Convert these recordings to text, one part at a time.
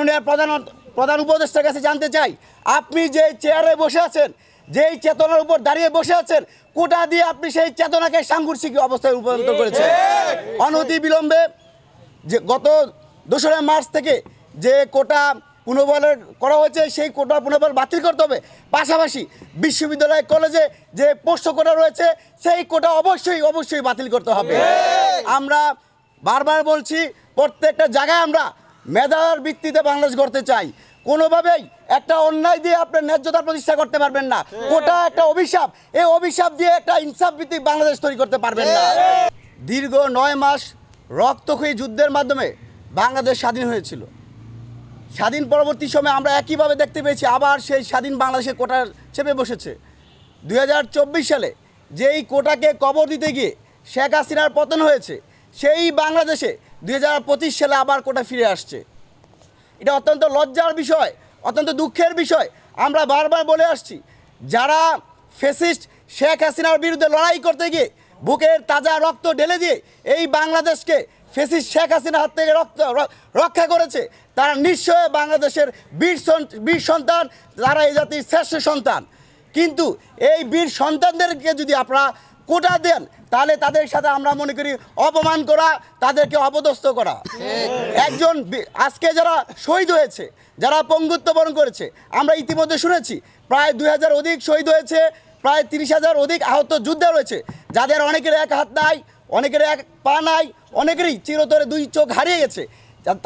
মাননীয় প্রধান উপদেষ্টার কাছে জানতে চাই, আপনি যে চেয়ারে বসে আছেন, যেই চেতনার উপর দাঁড়িয়ে বসে আছেন, কোটা দিয়ে আপনি সেই চেতনাকে সাংঘর্ষিক অবস্থায় রূপান্তর করেছেন। অনতি বিলম্বে যে গত 2রা মার্চ থেকে যে কোটা পুনর্বহাল করা হয়েছে, সেই কোটা পুনর্বহাল বাতিল করতে হবে। পাশাপাশি বিশ্ববিদ্যালয় কলেজে যে পোস্ট কোটা রয়েছে, সেই কোটা অবশ্যই বাতিল করতে হবে। আমরা বারবার বলছি, প্রত্যেকটা জায়গায় আমরা মেধার ভিত্তিতে বাংলাদেশ গড়তে চাই। কোনোভাবেই একটা অন্যায় দিয়ে আপনার ন্যায্যতা প্রতিষ্ঠা করতে পারবেন না। কোটা একটা অভিশাপ, এই অভিশাপ দিয়ে একটা ইনসাফ ভিত্তিক বাংলাদেশ তৈরি করতে পারবেন না। দীর্ঘ 9 মাস রক্তক্ষয়ী যুদ্ধের মাধ্যমে বাংলাদেশ স্বাধীন হয়েছিল। স্বাধীন পরবর্তী সময়ে আমরা একইভাবে দেখতে পেয়েছি আবার সেই স্বাধীন বাংলাদেশের কোটা চেপে বসেছে। 2024 সালে যেই কোটাকে কবর দিতে গিয়ে শেখ হাসিনার পতন হয়েছে, সেই বাংলাদেশে 2025 সালে আবার কোটা ফিরে আসছে। এটা অত্যন্ত লজ্জার বিষয়, অত্যন্ত দুঃখের বিষয়। আমরা বারবার বলে আসছি, যারা ফ্যাসিস্ট শেখ হাসিনার বিরুদ্ধে লড়াই করতে গিয়ে বুকের তাজা রক্ত ঢেলে দিয়ে এই বাংলাদেশকে ফ্যাসিস্ট শেখ হাসিনার হাত থেকে রক্ষা করেছে, তারা নিশ্চয় বাংলাদেশের বীর সন্তান, তারা এই জাতির শ্রেষ্ঠ সন্তান। কিন্তু এই বীর সন্তানদেরকে যদি আপনারা কোটা দেন, তাহলে তাদের সাথে আমরা মনে করি অপমান করা, তাদেরকে অপদস্থ করা। একজন আজকে যারা শহীদ হয়েছে, যারা পঙ্গুত্ব বরণ করেছে, আমরা ইতিমধ্যে শুনেছি প্রায় 2000 অধিক শহীদ হয়েছে, প্রায় 30,000 অধিক আহত যোদ্ধা রয়েছে, যাদের অনেকের এক হাত নাই, অনেকের এক পা নাই, অনেকেরই চিরতরে 2 চোখ হারিয়ে গেছে।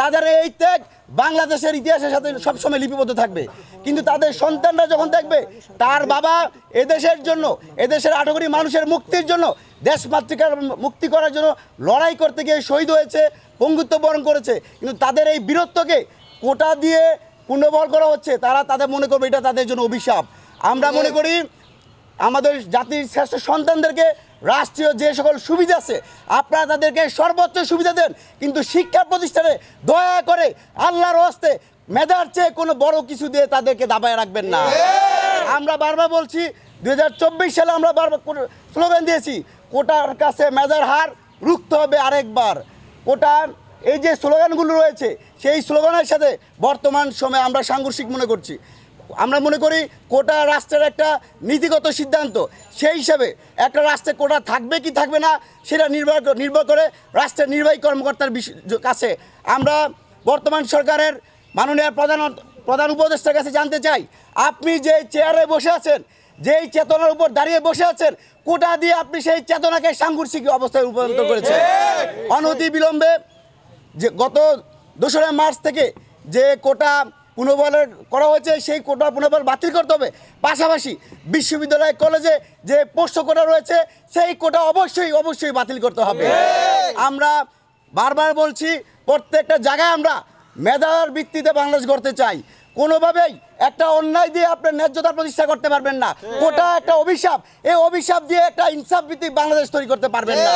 তাদের এই ত্যাগ বাংলাদেশের ইতিহাসের সাথে সবসময় লিপিবদ্ধ থাকবে। কিন্তু তাদের সন্তানরা যখন দেখবে তার বাবা এদেশের জন্য, এদেশের 8 কোটি মানুষের মুক্তির জন্য, দেশ মাতৃকার মুক্তি করার জন্য লড়াই করতে গিয়ে শহীদ হয়েছে, পঙ্গুত্ব বরণ করেছে, কিন্তু তাদের এই বীরত্বকে কোটা দিয়ে পুনর্বহাল করা হচ্ছে, তাদের মনে করবে এটা তাদের জন্য অভিশাপ। আমরা মনে করি আমাদের জাতির শ্রেষ্ঠ সন্তানদেরকে রাষ্ট্রীয় যে সকল সুবিধা আছে, আপনারা তাদেরকে সর্বোচ্চ সুবিধা দেন, কিন্তু শিক্ষা প্রতিষ্ঠানে দয়া করে আল্লাহর হস্তে মেধার চেয়ে কোনো বড় কিছু দিয়ে তাদেরকে দাবায় রাখবেন না। আমরা বারবার বলছি, 2024 সালে আমরা বারবার স্লোগান দিয়েছি, কোটার কাছে মেধার হার রুখতে হবে আরেকবার। কোটার এই যে স্লোগানগুলো রয়েছে, সেই স্লোগানের সাথে বর্তমান সময়ে আমরা সাংঘর্ষিক মনে করছি। আমরা মনে করি কোটা রাষ্ট্রের একটা নীতিগত সিদ্ধান্ত, সেই হিসাবে একটা রাষ্ট্রে কোটা থাকবে কি থাকবে না সেটা নির্ভর করে রাষ্ট্রের নির্বাহী কর্মকর্তার কাছে। আমরা বর্তমান সরকারের মাননীয় প্রধান উপদেষ্টার কাছে জানতে চাই, আপনি যে চেয়ারে বসে আছেন, যেই চেতনার উপর দাঁড়িয়ে বসে আছেন, কোটা দিয়ে আপনি সেই চেতনাকে সাংঘর্ষিক অবস্থায় রূপান্তর করেছেন। অনতি বিলম্বে যে গত 2রা মার্চ থেকে যে কোটা পুনর্বহাল করা হয়েছে, সেই কোটা পুনর্বহাল বাতিল করতে হবে। পাশাপাশি বিশ্ববিদ্যালয় কলেজে যে পোস্ট কোটা রয়েছে, সেই কোটা অবশ্যই বাতিল করতে হবে। আমরা বারবার বলছি, প্রত্যেকটা জায়গায় আমরা মেধার ভিত্তিতে বাংলাদেশ গড়তে চাই। কোনোভাবেই একটা অন্যায় দিয়ে আপনার ন্যায্যতা প্রতিষ্ঠা করতে পারবেন না। কোটা একটা অভিশাপ, এই অভিশাপ দিয়ে একটা ইনসাফ ভিত্তিক বাংলাদেশ তৈরি করতে পারবেন না।